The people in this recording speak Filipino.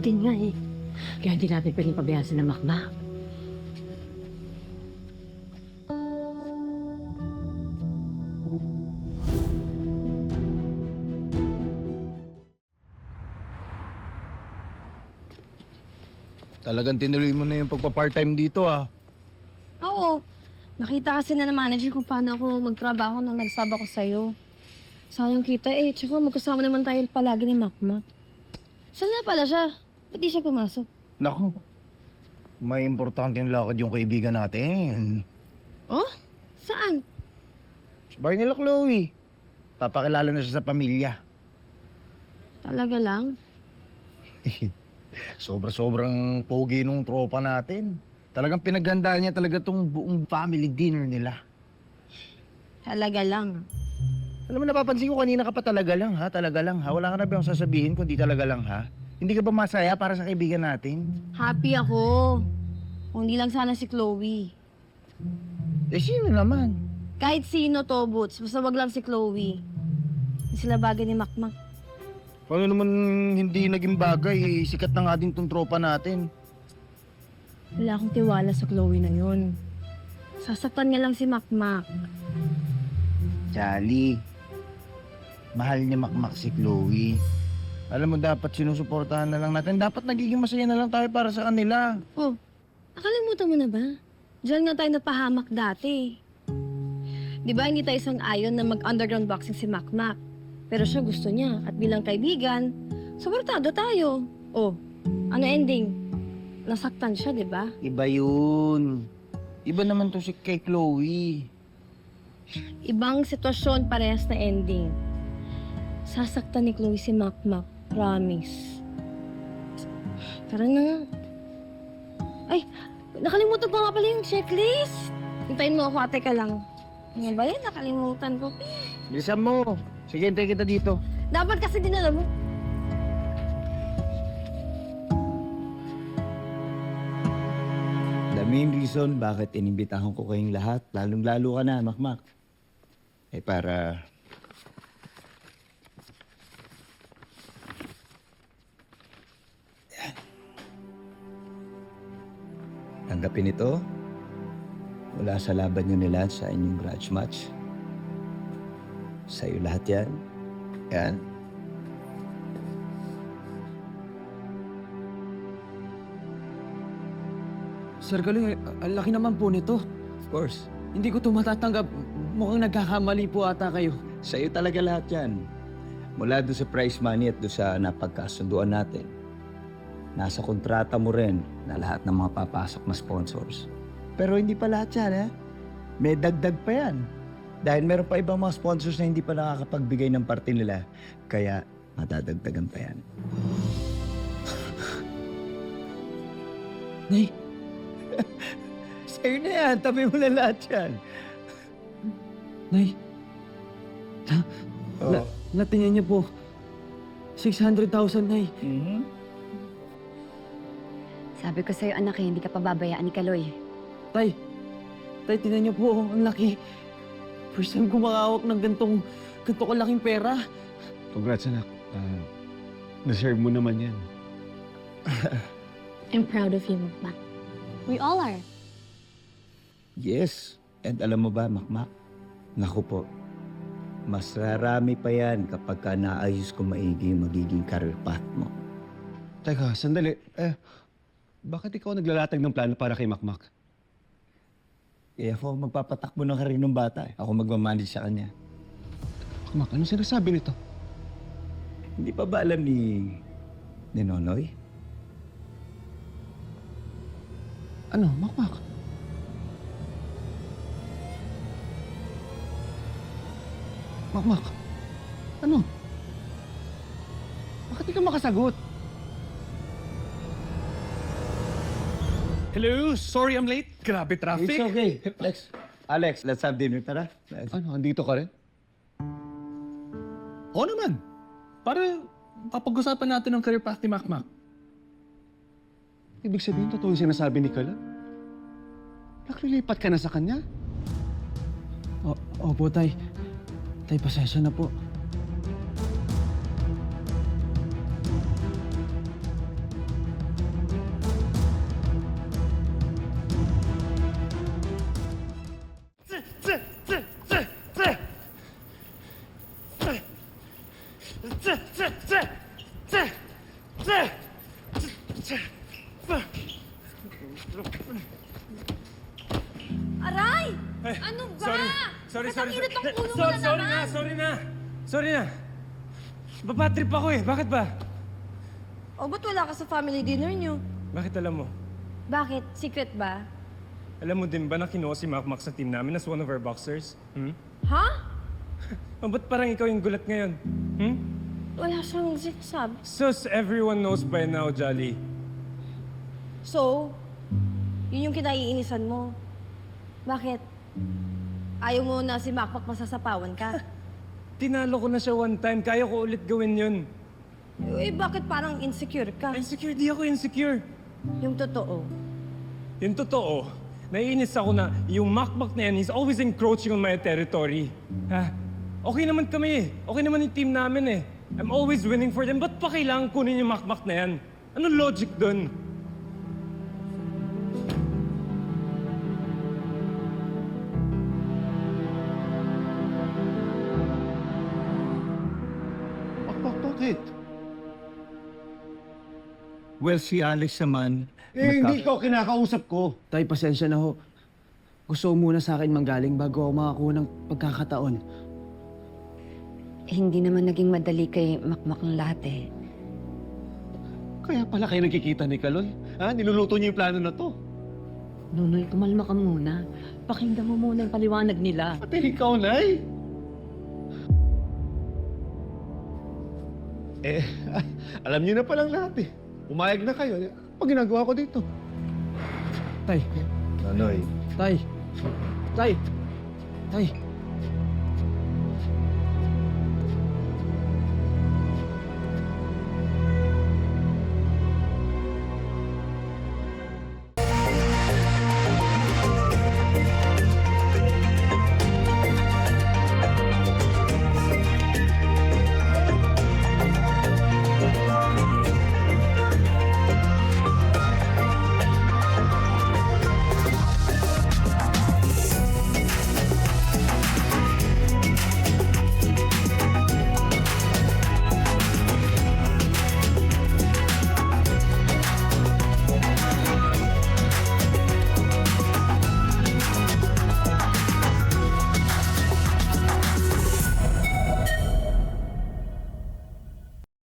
din nga eh. Kaya hindi natin pwedeng pabayaan si na Makmak. Talagang tinuloy mo na yung pagpa-part-time dito, ah. Oo. Nakita kasi na ng manager kung paano ako magtrabaho nung nagsaba ko sa'yo. Sayang kita eh. Tsaka magkasama naman tayo palagi ni Makmak. Saan nga pala siya? Ba't di siya pumasok? Naku, may importanteng lakad yung kaibigan natin. Oh? Saan? Sa bahay nila, Chloe. Papakilala na siya sa pamilya. Talaga lang? Sobrang pogi nung tropa natin. Talagang pinaghandaan niya talaga tong buong family dinner nila. Talaga lang. Alam mo, napapansin ko kanina ka pa talaga lang, ha? Talaga lang, ha? Wala ka na ba yung sasabihin kung di talaga lang, ha? Hindi ka ba masaya para sa kaibigan natin? Happy ako. Kung di lang sana si Chloe. Eh, sino naman? Kahit sino to, Boots. Basta wag lang si Chloe. Hindi sila bagay ni Makmak. Paano naman hindi naging bagay? Eh, sikat na nga din tong tropa natin. Wala akong tiwala sa Chloe na yun. Sasaktan nga lang si Makmak. Chali, mahal niya Makmak si Chloe. Alam mo, dapat sinusuportahan na lang natin. Dapat nagiging masaya na lang tayo para sa kanila. Oh, nakalimutan mo na ba? Diyan nga tayo napahamak dati. Di ba hindi tayo sang-ayon na mag-underground boxing si Makmak? Pero siya gusto niya at bilang kaibigan, suportado tayo. Oh, ano ending? Nasaktan siya, di ba? Iba yun. Iba naman to si kay Chloe. Ibang sitwasyon, parehas na ending. Sasaktan ni Chloe si Makmak. Promise. Tara na nga. Ay, nakalimutan ko nga pala yung checklist. Hintayin mo ako, ate ka lang. Ano ba yan? Nakalimutan ko. Bilisan mo. Sige, hintay kita dito. Dapat kasi dinala mo. The main reason bakit inimbitahan ko kayong lahat, lalong-lalo ka na, Makmak, eh para Yan. Tanggapin ito mula sa laban nyo nila sa inyong grudge match. Sa'yo lahat yan. Yan. Sir Galoy, ang laki naman po nito. Of course. Hindi ko ito matatanggap. Mukhang nagkakamali po ata kayo. Sa'yo talaga lahat yan. Mula doon sa prize money at doon sa napagkasunduan natin. Nasa kontrata mo rin na lahat ng mga papasok na sponsors. Pero hindi pa lahat yan, eh. May dagdag pa yan. Dahil meron pa ibang mga sponsors na hindi pa nakakapagbigay ng parte nila. Kaya madadagdagan pa yan. Nay, Sa'yo na yan. Tabi mo na lahat yan. Nay. Oh. Natingnan niyo po. 600,000, Nay. Mhm. Sabi ko sa'yo, anak, hindi ka pababayaan ni Kaloy. Tay, tingnan niyo po. Ang laki. First time ko makahawak ng ganito kalaking pera. Congrats, anak. Deserve mo naman yan. I'm proud of you, Makmak. We all are. Yes. And alam mo ba, Makmak? Naku po. Mas rarami pa yan kapag ka naayos ko maigi yung magiging career path mo. Teka, sandali. Bakit ikaw naglalatag ng plano para kay Makmak? Kaya ako magpapatakbo ng karir ng bata. Ako magmamanage sa kanya. Makmak, anong sinasabi nito? Hindi pa ba alam ni Nonoy? Ano, Makmak? Makmak, ano? Bakit di ka makasagot? Hello, sorry I'm late. Grabe traffic. It's okay. Alex, let's have dinner. Tara. Ano, andito ka rin? Oo naman. Para papag-usapan natin ang career path ni Makmak. Ibig sabihin, totoo yung sinasabi ni Kala? Naglilipat ka na sa kanya? Opo, Tay. Tay, pasensya na po. Ano ba? Sorry. Ba't ang init ang ulo mo na naman? Sorry na. Babatrip ako eh. Bakit ba? O, ba't wala ka sa family dinner niyo? Bakit alam mo? Bakit? Secret ba? Alam mo din ba na kinuha si Makmak sa team namin as one of our boxers? Ha? O ba't parang ikaw yung gulat ngayon? Wala siyang sinasabi. Sus, everyone knows by now, Jolly. So, yun yung kinaiinisan mo. Bakit? Ayaw mo na si Makmak masasapawan ka? Tinalo ko na siya one time. Kaya ko ulit gawin yun. Eh, bakit parang insecure ka? Insecure? Di ako insecure. Yung totoo. Yung totoo, naiinis ako na yung Makmak na yan, he's always encroaching on my territory. Ha? Okay naman kami eh. Okay naman yung team namin eh. I'm always winning for them. Ba't pa kailangan kunin yung Makmak na yan? Anong logic dun? Bakit? Well, si Alex naman... Hindi ko kinakausap ko. Tay, pasensya na ho. Gusto mo muna sa akin manggaling bago ako makakuha ng pagkakataon. Hindi naman naging madali kay Makmak ang lahat eh. Kaya pala kayo nagkikita ni Kaloy. Ha? Niluluto niyo yung plano na to. Nunoy, kumalma ka muna. Pakinggan mo muna yung paliwanag nila. Pati ikaw, Nay. Alam niyo na palang lahat eh. Umayag na kayo. Pag ginagawa ko dito. Tay, Nonoy, tay, tay, tay.